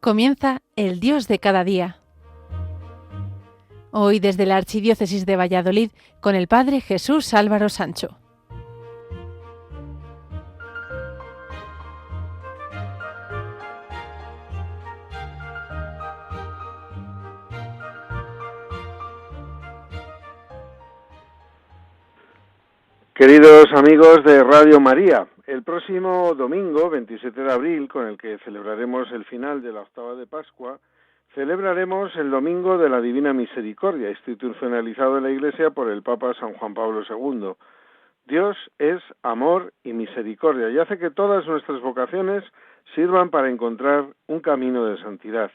Comienza el Dios de cada día. Hoy desde la Archidiócesis de Valladolid con el Padre Jesús Álvaro Sancho. Queridos amigos de Radio María, el próximo domingo, 27 de abril, con el que celebraremos el final de la octava de Pascua, celebraremos el Domingo de la Divina Misericordia, institucionalizado en la Iglesia por el Papa San Juan Pablo II. Dios es amor y misericordia y hace que todas nuestras vocaciones sirvan para encontrar un camino de santidad.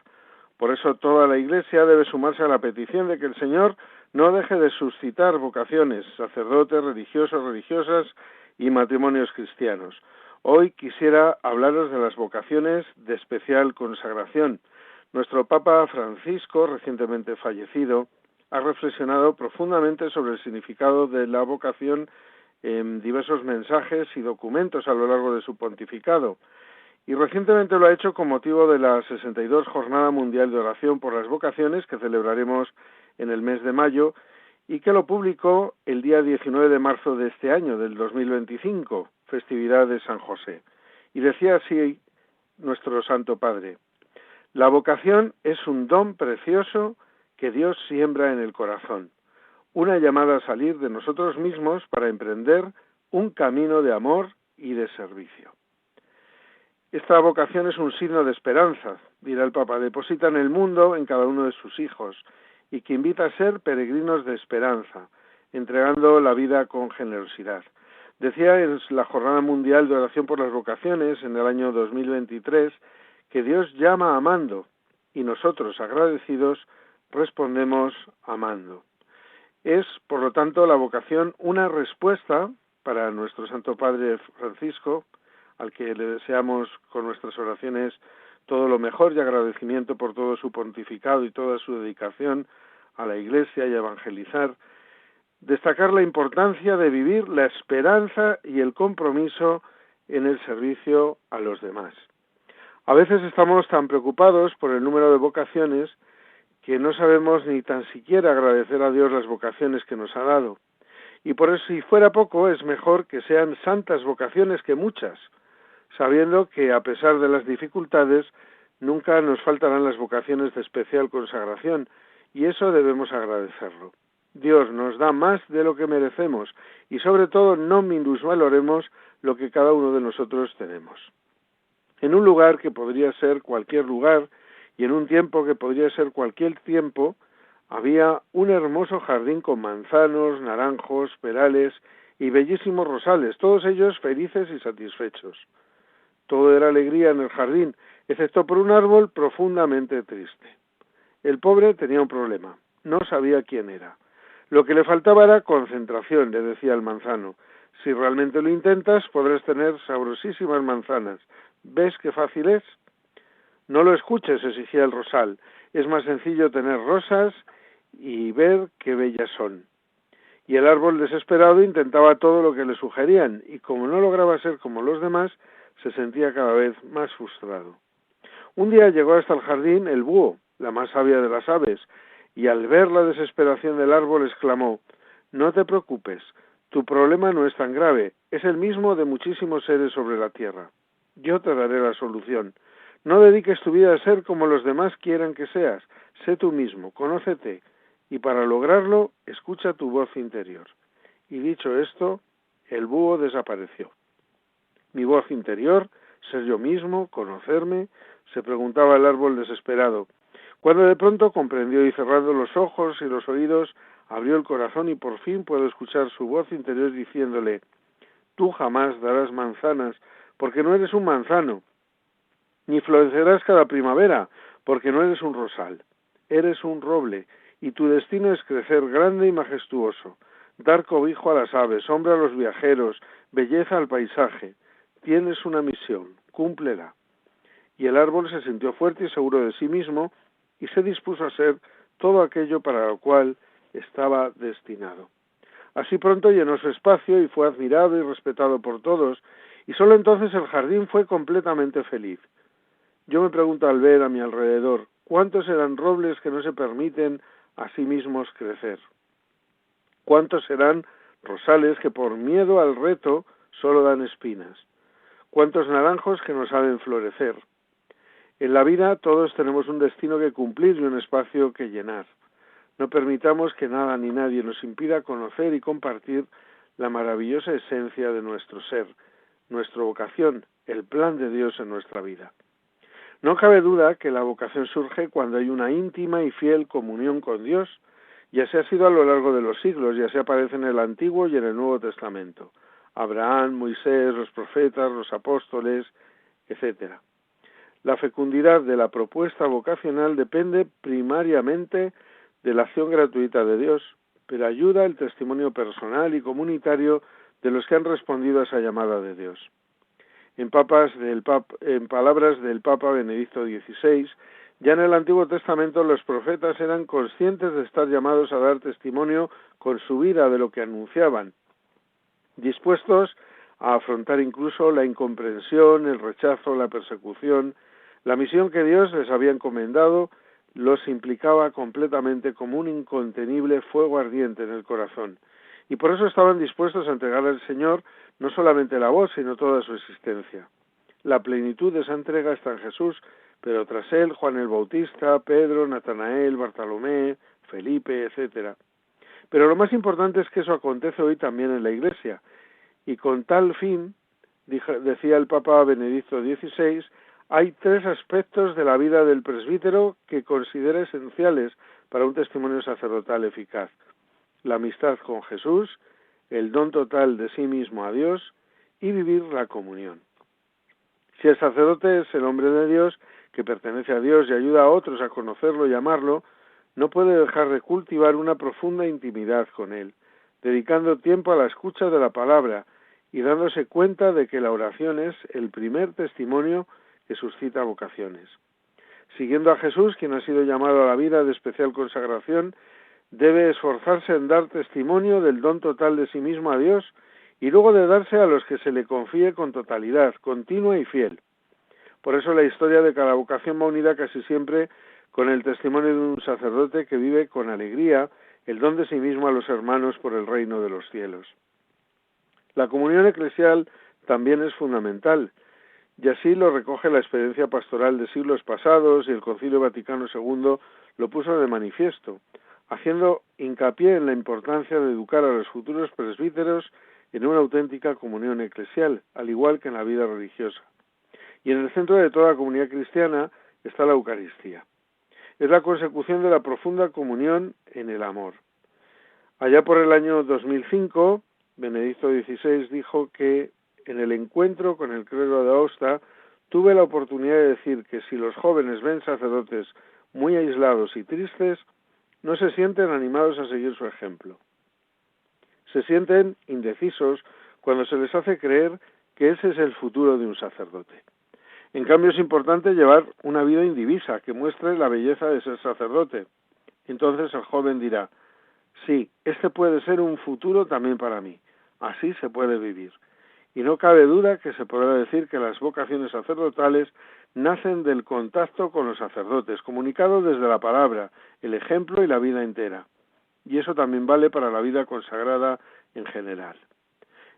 Por eso toda la Iglesia debe sumarse a la petición de que el Señor no deje de suscitar vocaciones, sacerdotes, religiosos, religiosas y matrimonios cristianos. Hoy quisiera hablaros de las vocaciones de especial consagración. Nuestro Papa Francisco, recientemente fallecido, ha reflexionado profundamente sobre el significado de la vocación en diversos mensajes y documentos a lo largo de su pontificado. Y recientemente lo ha hecho con motivo de la 62 Jornada Mundial de Oración por las Vocaciones que celebraremos en el mes de mayo y que lo publicó el día 19 de marzo de este año, del 2025, festividad de San José. Y decía así nuestro Santo Padre: la vocación es un don precioso que Dios siembra en el corazón, una llamada a salir de nosotros mismos para emprender un camino de amor y de servicio. Esta vocación es un signo de esperanza, dirá el Papa, deposita en el mundo en cada uno de sus hijos y que invita a ser peregrinos de esperanza, entregando la vida con generosidad. Decía en la Jornada Mundial de Oración por las Vocaciones en el año 2023 que Dios llama amando y nosotros, agradecidos, respondemos amando. Es, por lo tanto, la vocación una respuesta para nuestro Santo Padre Francisco, al que le deseamos con nuestras oraciones todo lo mejor y agradecimiento por todo su pontificado y toda su dedicación a la Iglesia y a evangelizar, destacar la importancia de vivir la esperanza y el compromiso en el servicio a los demás. A veces estamos tan preocupados por el número de vocaciones que no sabemos ni tan siquiera agradecer a Dios las vocaciones que nos ha dado. Y por eso, si fuera poco, es mejor que sean santas vocaciones que muchas, sabiendo que a pesar de las dificultades, nunca nos faltarán las vocaciones de especial consagración, y eso debemos agradecerlo. Dios nos da más de lo que merecemos, y sobre todo no minusvaloremos lo que cada uno de nosotros tenemos. En un lugar que podría ser cualquier lugar, y en un tiempo que podría ser cualquier tiempo, había un hermoso jardín con manzanos, naranjos, perales y bellísimos rosales, todos ellos felices y satisfechos. Todo era alegría en el jardín, excepto por un árbol profundamente triste. El pobre tenía un problema, no sabía quién era. Lo que le faltaba era concentración, le decía el manzano. Si realmente lo intentas, podrás tener sabrosísimas manzanas. ¿Ves qué fácil es? No lo escuches, exigía el rosal. Es más sencillo tener rosas y ver qué bellas son. Y el árbol desesperado intentaba todo lo que le sugerían, y como no lograba ser como los demás, se sentía cada vez más frustrado. Un día llegó hasta el jardín el búho, la más sabia de las aves, y al ver la desesperación del árbol exclamó: «No te preocupes, tu problema no es tan grave, es el mismo de muchísimos seres sobre la tierra. Yo te daré la solución. No dediques tu vida a ser como los demás quieran que seas, sé tú mismo, conócete, y para lograrlo, escucha tu voz interior». Y dicho esto, el búho desapareció. Mi voz interior, ser yo mismo, conocerme, se preguntaba el árbol desesperado, cuando de pronto comprendió y cerrando los ojos y los oídos, abrió el corazón y por fin pudo escuchar su voz interior diciéndole: «Tú jamás darás manzanas, porque no eres un manzano, ni florecerás cada primavera, porque no eres un rosal. Eres un roble, y tu destino es crecer grande y majestuoso, dar cobijo a las aves, sombra a los viajeros, belleza al paisaje. Tienes una misión, cúmplela». Y el árbol se sintió fuerte y seguro de sí mismo y se dispuso a ser todo aquello para lo cual estaba destinado. Así pronto llenó su espacio y fue admirado y respetado por todos, y solo entonces el jardín fue completamente feliz. Yo me pregunto al ver a mi alrededor, ¿cuántos serán robles que no se permiten a sí mismos crecer? ¿Cuántos serán rosales que por miedo al reto solo dan espinas? ¿Cuántos naranjos que no saben florecer? En la vida todos tenemos un destino que cumplir y un espacio que llenar. No permitamos que nada ni nadie nos impida conocer y compartir la maravillosa esencia de nuestro ser, nuestra vocación, el plan de Dios en nuestra vida. No cabe duda que la vocación surge cuando hay una íntima y fiel comunión con Dios, y así ha sido a lo largo de los siglos, y así aparece en el Antiguo y en el Nuevo Testamento. Abraham, Moisés, los profetas, los apóstoles, etc. La fecundidad de la propuesta vocacional depende primariamente de la acción gratuita de Dios, pero ayuda el testimonio personal y comunitario de los que han respondido a esa llamada de Dios. En palabras del Papa Benedicto XVI, ya en el Antiguo Testamento los profetas eran conscientes de estar llamados a dar testimonio con su vida de lo que anunciaban, dispuestos a afrontar incluso la incomprensión, el rechazo, la persecución. La misión que Dios les había encomendado los implicaba completamente como un incontenible fuego ardiente en el corazón, y por eso estaban dispuestos a entregar al Señor no solamente la voz, sino toda su existencia. La plenitud de esa entrega está en Jesús, pero tras él Juan el Bautista, Pedro, Natanael, Bartolomé, Felipe, etc. Pero lo más importante es que eso acontece hoy también en la Iglesia, y con tal fin, decía el Papa Benedicto XVI, hay 3 aspectos de la vida del presbítero que considera esenciales para un testimonio sacerdotal eficaz: la amistad con Jesús, el don total de sí mismo a Dios y vivir la comunión. Si el sacerdote es el hombre de Dios, que pertenece a Dios y ayuda a otros a conocerlo y amarlo, no puede dejar de cultivar una profunda intimidad con Él, dedicando tiempo a la escucha de la palabra y dándose cuenta de que la oración es el primer testimonio que suscita vocaciones. Siguiendo a Jesús, quien ha sido llamado a la vida de especial consagración, debe esforzarse en dar testimonio del don total de sí mismo a Dios y luego de darse a los que se le confíe con totalidad, continua y fiel. Por eso la historia de cada vocación va unida casi siempre con el testimonio de un sacerdote que vive con alegría el don de sí mismo a los hermanos por el reino de los cielos. La comunión eclesial también es fundamental, y así lo recoge la experiencia pastoral de siglos pasados, y el Concilio Vaticano II lo puso de manifiesto, haciendo hincapié en la importancia de educar a los futuros presbíteros en una auténtica comunión eclesial, al igual que en la vida religiosa. Y en el centro de toda comunidad cristiana está la Eucaristía. Es la consecución de la profunda comunión en el amor. Allá por el año 2005, Benedicto XVI dijo que en el encuentro con el clero de Aosta tuve la oportunidad de decir que si los jóvenes ven sacerdotes muy aislados y tristes, no se sienten animados a seguir su ejemplo. Se sienten indecisos cuando se les hace creer que ese es el futuro de un sacerdote. En cambio, es importante llevar una vida indivisa que muestre la belleza de ser sacerdote. Entonces el joven dirá: sí, este puede ser un futuro también para mí. Así se puede vivir. Y no cabe duda que se podrá decir que las vocaciones sacerdotales nacen del contacto con los sacerdotes, comunicado desde la palabra, el ejemplo y la vida entera. Y eso también vale para la vida consagrada en general.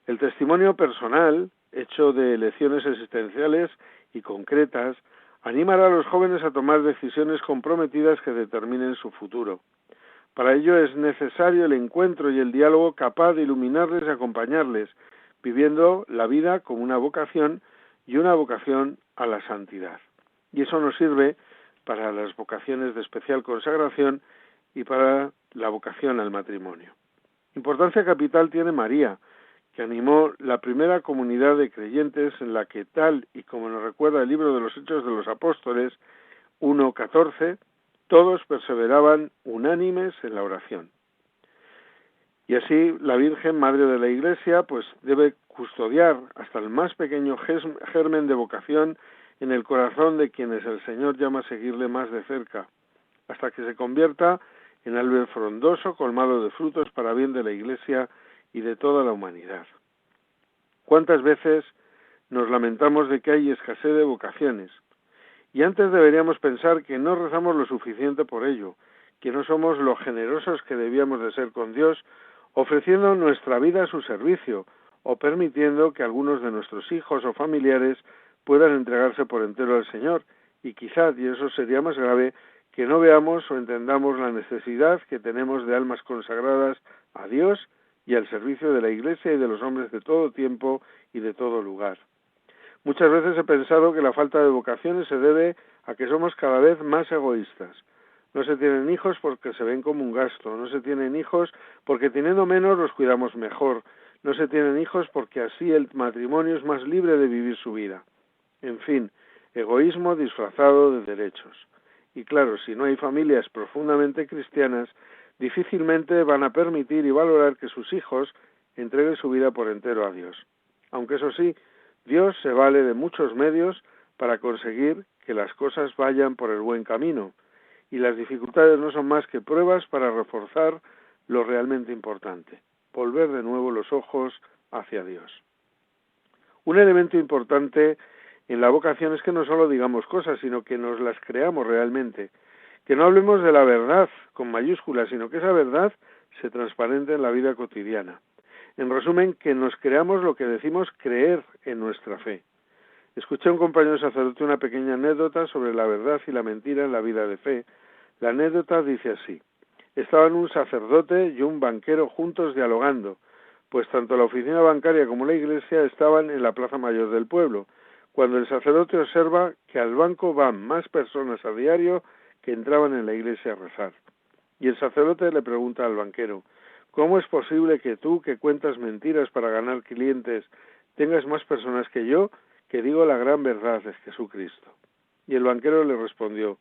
El testimonio personal, hecho de lecciones existenciales y concretas, animará a los jóvenes a tomar decisiones comprometidas que determinen su futuro. Para ello es necesario el encuentro y el diálogo capaz de iluminarles y acompañarles, viviendo la vida como una vocación y una vocación a la santidad. Y eso nos sirve para las vocaciones de especial consagración y para la vocación al matrimonio. Importancia capital tiene María, que animó la primera comunidad de creyentes en la que, tal y como nos recuerda el libro de los Hechos de los Apóstoles 1:14, todos perseveraban unánimes en la oración. Y así la Virgen, Madre de la Iglesia, pues debe custodiar hasta el más pequeño germen de vocación en el corazón de quienes el Señor llama a seguirle más de cerca, hasta que se convierta en árbol frondoso, colmado de frutos para bien de la Iglesia y de toda la humanidad. ¿Cuántas veces nos lamentamos de que hay escasez de vocaciones? Y antes deberíamos pensar que no rezamos lo suficiente por ello, que no somos lo generosos que debíamos de ser con Dios, ofreciendo nuestra vida a su servicio, o permitiendo que algunos de nuestros hijos o familiares puedan entregarse por entero al Señor, y quizás, y eso sería más grave, que no veamos o entendamos la necesidad que tenemos de almas consagradas a Dios y al servicio de la Iglesia y de los hombres de todo tiempo y de todo lugar. Muchas veces he pensado que la falta de vocaciones se debe a que somos cada vez más egoístas. No se tienen hijos porque se ven como un gasto, no se tienen hijos porque teniendo menos los cuidamos mejor, no se tienen hijos porque así el matrimonio es más libre de vivir su vida. En fin, egoísmo disfrazado de derechos. Y claro, si no hay familias profundamente cristianas, difícilmente van a permitir y valorar que sus hijos entreguen su vida por entero a Dios. Aunque eso sí, Dios se vale de muchos medios para conseguir que las cosas vayan por el buen camino, y las dificultades no son más que pruebas para reforzar lo realmente importante, volver de nuevo los ojos hacia Dios. Un elemento importante en la vocación es que no solo digamos cosas, sino que nos las creamos realmente, que no hablemos de la verdad con mayúsculas, sino que esa verdad se transparente en la vida cotidiana. En resumen, que nos creamos lo que decimos creer en nuestra fe. Escuché a un compañero sacerdote una pequeña anécdota sobre la verdad y la mentira en la vida de fe. La anécdota dice así: estaban un sacerdote y un banquero juntos dialogando, pues tanto la oficina bancaria como la iglesia estaban en la plaza mayor del pueblo, cuando el sacerdote observa que al banco van más personas a diario que entraban en la iglesia a rezar. Y el sacerdote le pregunta al banquero: ¿cómo es posible que tú, que cuentas mentiras para ganar clientes, tengas más personas que yo, que digo la gran verdad de Jesucristo? Y el banquero le respondió: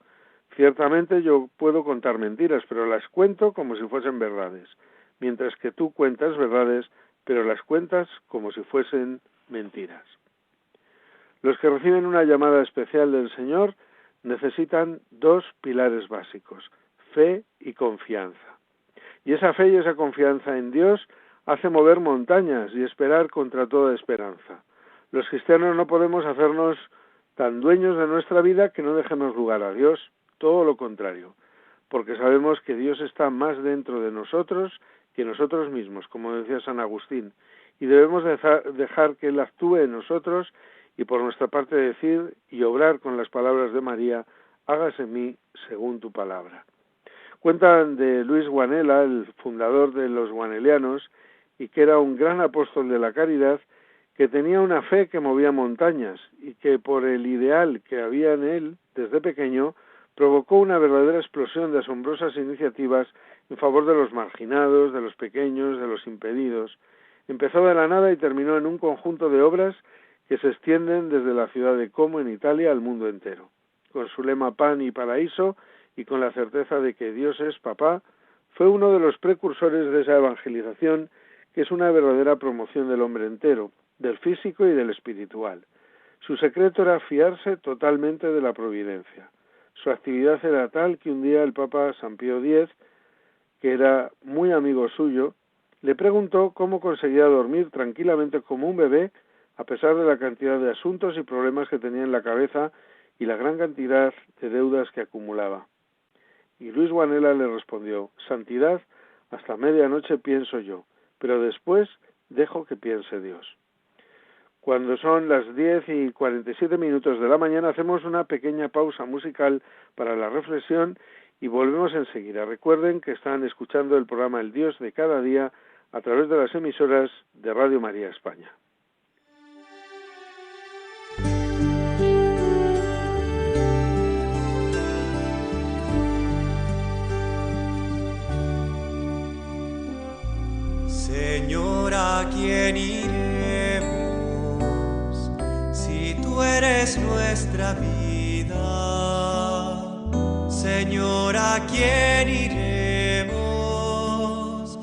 ciertamente yo puedo contar mentiras, pero las cuento como si fuesen verdades, mientras que tú cuentas verdades, pero las cuentas como si fuesen mentiras. Los que reciben una llamada especial del Señor necesitan dos pilares básicos: fe y confianza. Y esa fe y esa confianza en Dios hace mover montañas y esperar contra toda esperanza. Los cristianos no podemos hacernos tan dueños de nuestra vida que no dejemos lugar a Dios, todo lo contrario, porque sabemos que Dios está más dentro de nosotros que nosotros mismos, como decía San Agustín, y debemos dejar que Él actúe en nosotros y por nuestra parte decir y obrar con las palabras de María: hágase en mí según tu palabra. Cuentan de Luis Guanela, el fundador de los guanelianos, y que era un gran apóstol de la caridad, que tenía una fe que movía montañas y que por el ideal que había en él desde pequeño provocó una verdadera explosión de asombrosas iniciativas en favor de los marginados, de los pequeños, de los impedidos. Empezó de la nada y terminó en un conjunto de obras que se extienden desde la ciudad de Como en Italia al mundo entero. Con su lema Pan y Paraíso, y con la certeza de que Dios es papá, fue uno de los precursores de esa evangelización que es una verdadera promoción del hombre entero, del físico y del espiritual. Su secreto era fiarse totalmente de la providencia. Su actividad era tal que un día el Papa San Pío X, que era muy amigo suyo, le preguntó cómo conseguía dormir tranquilamente como un bebé a pesar de la cantidad de asuntos y problemas que tenía en la cabeza y la gran cantidad de deudas que acumulaba. Y Luis Guanela le respondió: santidad, hasta medianoche pienso yo, pero después dejo que piense Dios. Cuando son las 10:47 de la mañana, hacemos una pequeña pausa musical para la reflexión y volvemos enseguida. Recuerden que están escuchando el programa El Dios de cada día a través de las emisoras de Radio María España. Señor, ¿a quién iremos si tú eres nuestra vida? Señor, ¿a quién iremos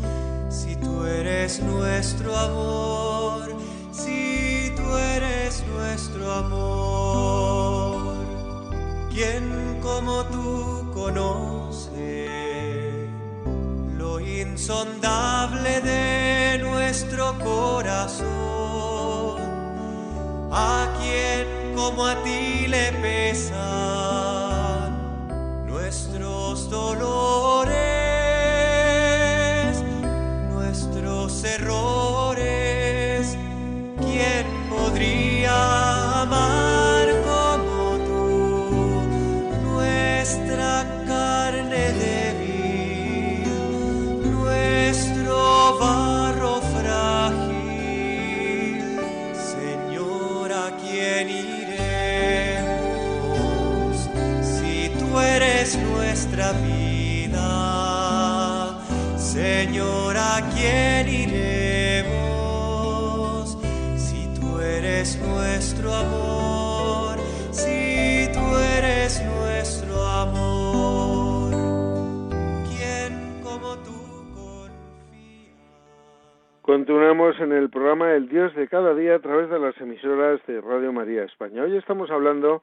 si tú eres nuestro amor? Si tú eres nuestro amor, ¿quién como tú conoce lo insondable de nuestro corazón? ¿A quién como a ti le pesan nuestros dolores, nuestros errores. ¿Quién podría amar como tú nuestra carne débil, nuestro barro frágil? Señor, ¿a quién iremos si tú eres nuestra vida? Señor, ¿a quién iremos si tú eres nuestro amor? Si tú eres nuestro amor, ¿quién como tú confía? Continuamos en el programa El Dios de cada día a través de las emisoras de Radio María España. Hoy estamos hablando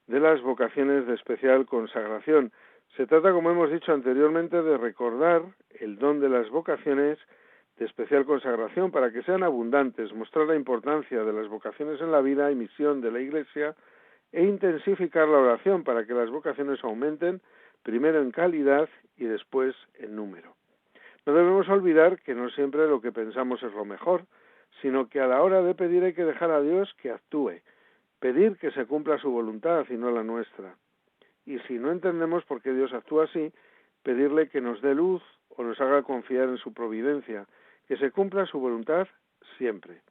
de las vocaciones de especial consagración. Se trata, como hemos dicho anteriormente, de recordar el don de las vocaciones de especial consagración para que sean abundantes, mostrar la importancia de las vocaciones en la vida y misión de la Iglesia e intensificar la oración para que las vocaciones aumenten, primero en calidad y después en número. No debemos olvidar que no siempre lo que pensamos es lo mejor, sino que a la hora de pedir hay que dejar a Dios que actúe, pedir que se cumpla su voluntad y no la nuestra. Y si no entendemos por qué Dios actúa así, pedirle que nos dé luz o nos haga confiar en su providencia, que se cumpla su voluntad siempre.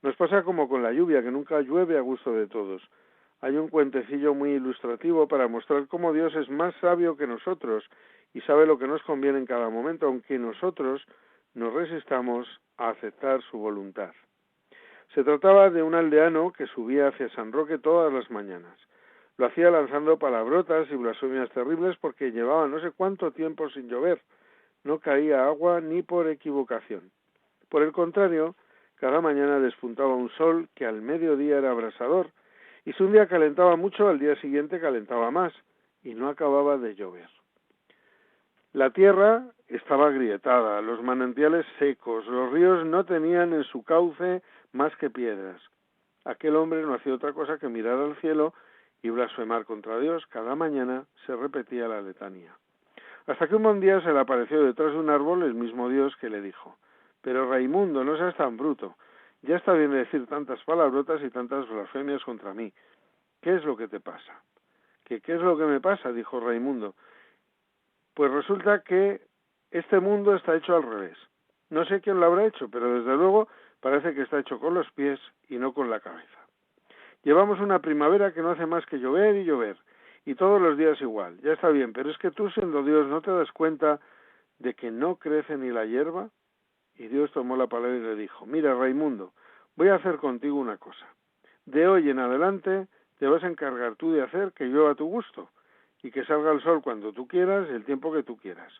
Nos pasa como con la lluvia, que nunca llueve a gusto de todos. Hay un cuentecillo muy ilustrativo para mostrar cómo Dios es más sabio que nosotros y sabe lo que nos conviene en cada momento, aunque nosotros nos resistamos a aceptar su voluntad. Se trataba de un aldeano que subía hacia San Roque todas las mañanas. Lo hacía lanzando palabrotas y blasfemias terribles porque llevaba no sé cuánto tiempo sin llover. No caía agua ni por equivocación. Por el contrario, cada mañana despuntaba un sol que al mediodía era abrasador, y si un día calentaba mucho, al día siguiente calentaba más, y no acababa de llover. La tierra estaba agrietada, los manantiales secos, los ríos no tenían en su cauce más que piedras. Aquel hombre no hacía otra cosa que mirar al cielo y blasfemar contra Dios. Cada mañana se repetía la letanía. Hasta que un buen día se le apareció detrás de un árbol el mismo Dios que le dijo: «Pero Raimundo, no seas tan bruto. Ya está bien decir tantas palabrotas y tantas blasfemias contra mí. ¿Qué es lo que te pasa?» «¿Qué es lo que me pasa?», dijo Raimundo. «Pues resulta que este mundo está hecho al revés. No sé quién lo habrá hecho, pero desde luego parece que está hecho con los pies y no con la cabeza. Llevamos una primavera que no hace más que llover y llover, y todos los días igual. Ya está bien, pero es que tú, siendo Dios, ¿no te das cuenta de que no crece ni la hierba?» Y Dios tomó la palabra y le dijo: «Mira, Raimundo, voy a hacer contigo una cosa. De hoy en adelante te vas a encargar tú de hacer que llueva a tu gusto, y que salga el sol cuando tú quieras, el tiempo que tú quieras.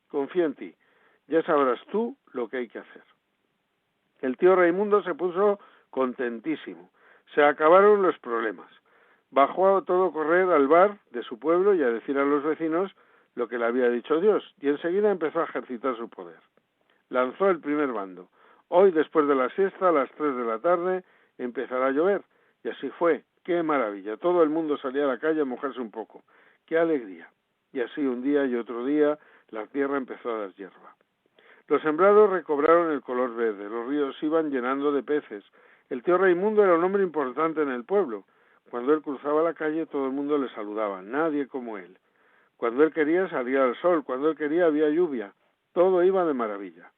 Confía en ti, ya sabrás tú lo que hay que hacer». El tío Raimundo se puso contentísimo. Se acabaron los problemas. Bajó a todo correr al bar de su pueblo y a decir a los vecinos lo que le había dicho Dios, y enseguida empezó a ejercitar su poder. Lanzó el primer bando. Hoy, después de la siesta, a las 3 de la tarde, empezará a llover. Y así fue. ¡Qué maravilla! Todo el mundo salía a la calle a mojarse un poco. ¡Qué alegría! Y así un día y otro día la tierra empezó a dar hierba. Los sembrados recobraron el color verde, los ríos iban llenando de peces. El tío Raimundo era un hombre importante en el pueblo. Cuando él cruzaba la calle todo el mundo le saludaba, nadie como él. Cuando él quería salía el sol, cuando él quería había lluvia. Todo iba de maravilla.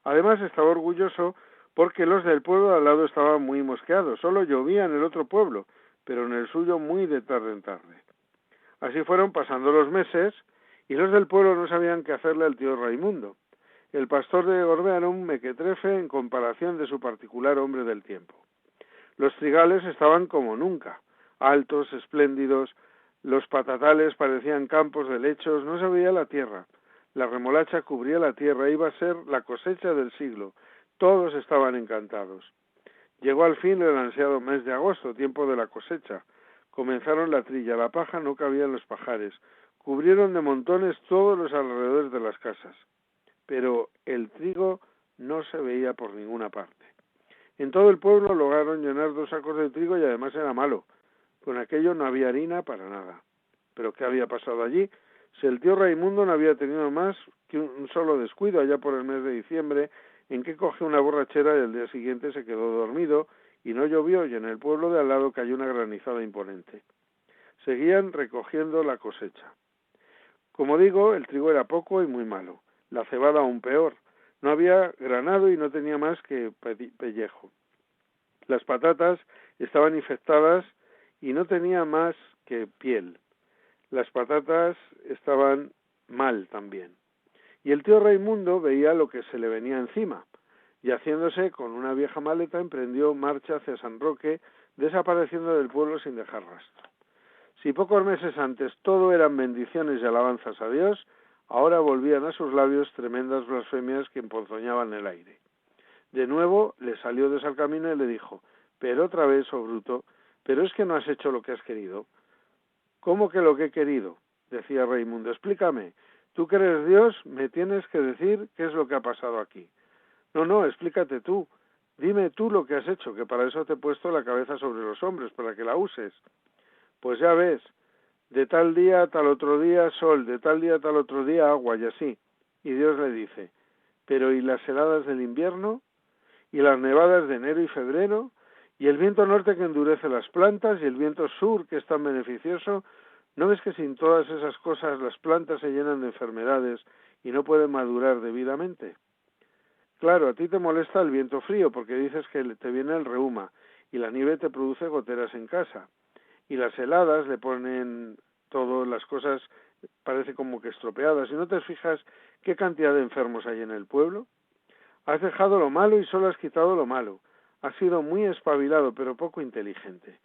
Además estaba orgulloso porque los del pueblo al lado estaban muy mosqueados. Solo llovía en el otro pueblo, pero en el suyo muy de tarde en tarde. Así fueron pasando los meses y los del pueblo no sabían qué hacerle al tío Raimundo. El pastor de Gorbea era un mequetrefe en comparación de su particular hombre del tiempo. Los trigales estaban como nunca, altos, espléndidos, los patatales parecían campos de helechos, no se veía la tierra. La remolacha cubría la tierra, iba a ser la cosecha del siglo. Todos estaban encantados. Llegó al fin el ansiado mes de agosto, tiempo de la cosecha. Comenzaron la trilla, la paja no cabía en los pajares. Cubrieron de montones todos los alrededores de las casas. Pero el trigo no se veía por ninguna parte. En todo el pueblo lograron llenar 2 sacos de trigo y además era malo. Con aquello no había harina para nada. ¿Pero qué había pasado allí? Si el tío Raimundo no había tenido más que un solo descuido allá por el mes de diciembre, en que coge una borrachera y el día siguiente se quedó dormido y no llovió, y en el pueblo de al lado cayó una granizada imponente. Seguían recogiendo la cosecha. Como digo, el trigo era poco y muy malo, la cebada aún peor. No había granado y no tenía más que pellejo. Las patatas estaban infectadas y no tenía más que piel. Las patatas estaban mal también. Y el tío Raimundo veía lo que se le venía encima, y haciéndose con una vieja maleta emprendió marcha hacia San Roque, desapareciendo del pueblo sin dejar rastro. Si pocos meses antes todo eran bendiciones y alabanzas a Dios, ahora volvían a sus labios tremendas blasfemias que emponzoñaban el aire. De nuevo le salió de ese camino y le dijo: «Pero otra vez, oh bruto, pero es que no has hecho lo que has querido». «¿Cómo que lo que he querido?», decía Raimundo. «Explícame. Tú que eres Dios, me tienes que decir qué es lo que ha pasado aquí». No, explícate tú. Dime tú lo que has hecho, que para eso te he puesto la cabeza sobre los hombros, para que la uses. Pues ya ves, de tal día a tal otro día sol, de tal día a tal otro día agua, y así. Y Dios le dice: «Pero ¿y las heladas del invierno? ¿Y las nevadas de enero y febrero? ¿Y el viento norte que endurece las plantas? ¿Y el viento sur que es tan beneficioso? ¿No ves que sin todas esas cosas las plantas se llenan de enfermedades y no pueden madurar debidamente? Claro, a ti te molesta el viento frío porque dices que te viene el reuma y la nieve te produce goteras en casa. Y las heladas le ponen todas las cosas, parece como que estropeadas. ¿Y no te fijas qué cantidad de enfermos hay en el pueblo? Has dejado lo malo y solo has quitado lo malo. Has sido muy espabilado, pero poco inteligente».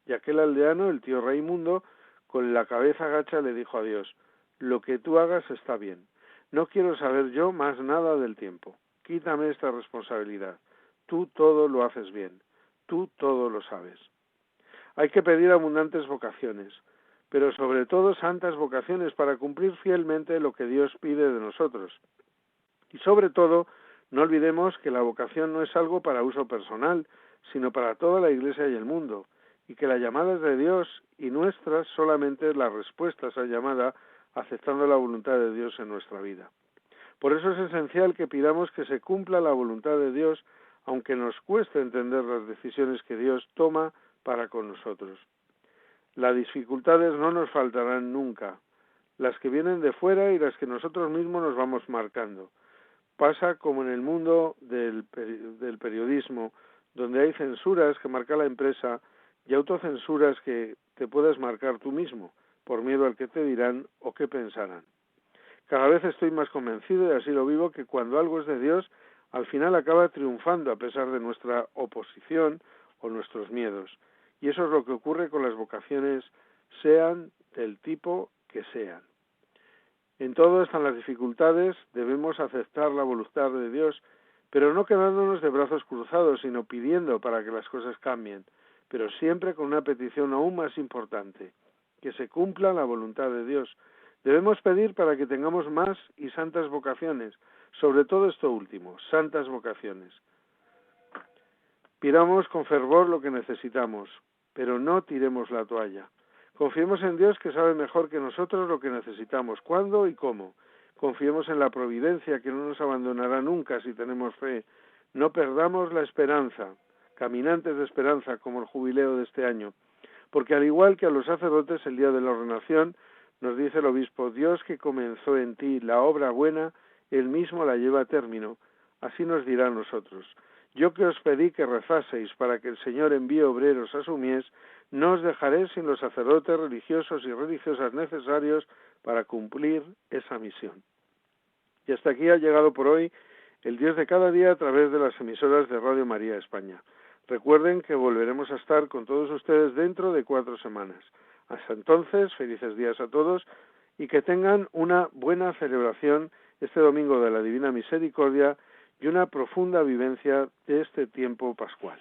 Y aquel aldeano, el tío Raimundo, con la cabeza gacha le dijo a Dios: «Lo que tú hagas está bien. No quiero saber yo más nada del tiempo. Quítame esta responsabilidad. Tú todo lo haces bien. Tú todo lo sabes». Hay que pedir abundantes vocaciones, pero sobre todo santas vocaciones para cumplir fielmente lo que Dios pide de nosotros. Y sobre todo, no olvidemos que la vocación no es algo para uso personal, sino para toda la Iglesia y el mundo, y que la llamada es de Dios y nuestras solamente es la respuesta a esa llamada, aceptando la voluntad de Dios en nuestra vida. Por eso es esencial que pidamos que se cumpla la voluntad de Dios, aunque nos cueste entender las decisiones que Dios toma para con nosotros. Las dificultades no nos faltarán nunca, las que vienen de fuera y las que nosotros mismos nos vamos marcando. Pasa como en el mundo del periodismo, donde hay censuras que marca la empresa y autocensuras que te puedes marcar tú mismo, por miedo al que te dirán o qué pensarán. Cada vez estoy más convencido, y así lo vivo, que cuando algo es de Dios, al final acaba triunfando a pesar de nuestra oposición o nuestros miedos. Y eso es lo que ocurre con las vocaciones, sean del tipo que sean. En todo están las dificultades, debemos aceptar la voluntad de Dios, pero no quedándonos de brazos cruzados, sino pidiendo para que las cosas cambien, pero siempre con una petición aún más importante: que se cumpla la voluntad de Dios. Debemos pedir para que tengamos más y santas vocaciones, sobre todo esto último, santas vocaciones. Pidamos con fervor lo que necesitamos, pero no tiremos la toalla. Confiemos en Dios, que sabe mejor que nosotros lo que necesitamos, cuándo y cómo. Confiemos en la providencia, que no nos abandonará nunca si tenemos fe. No perdamos la esperanza, caminantes de esperanza, como el jubileo de este año, porque al igual que a los sacerdotes el día de la ordenación, nos dice el obispo: «Dios que comenzó en ti la obra buena, Él mismo la lleva a término». Así nos dirá a nosotros: «Yo que os pedí que rezaseis para que el Señor envíe obreros a su mies, no os dejaré sin los sacerdotes religiosos y religiosas necesarios para cumplir esa misión». Y hasta aquí ha llegado por hoy el Dios de cada día a través de las emisoras de Radio María España. Recuerden que volveremos a estar con todos ustedes dentro de 4 semanas. Hasta entonces, felices días a todos y que tengan una buena celebración este domingo de la Divina Misericordia y una profunda vivencia de este tiempo pascual.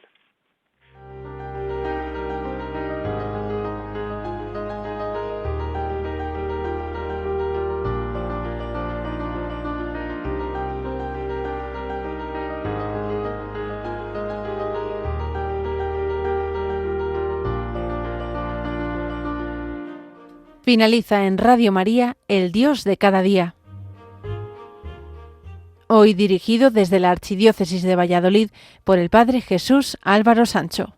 Finaliza en Radio María, El Dios de cada día. Hoy dirigido desde la Archidiócesis de Valladolid por el Padre Jesús Álvaro Sancho.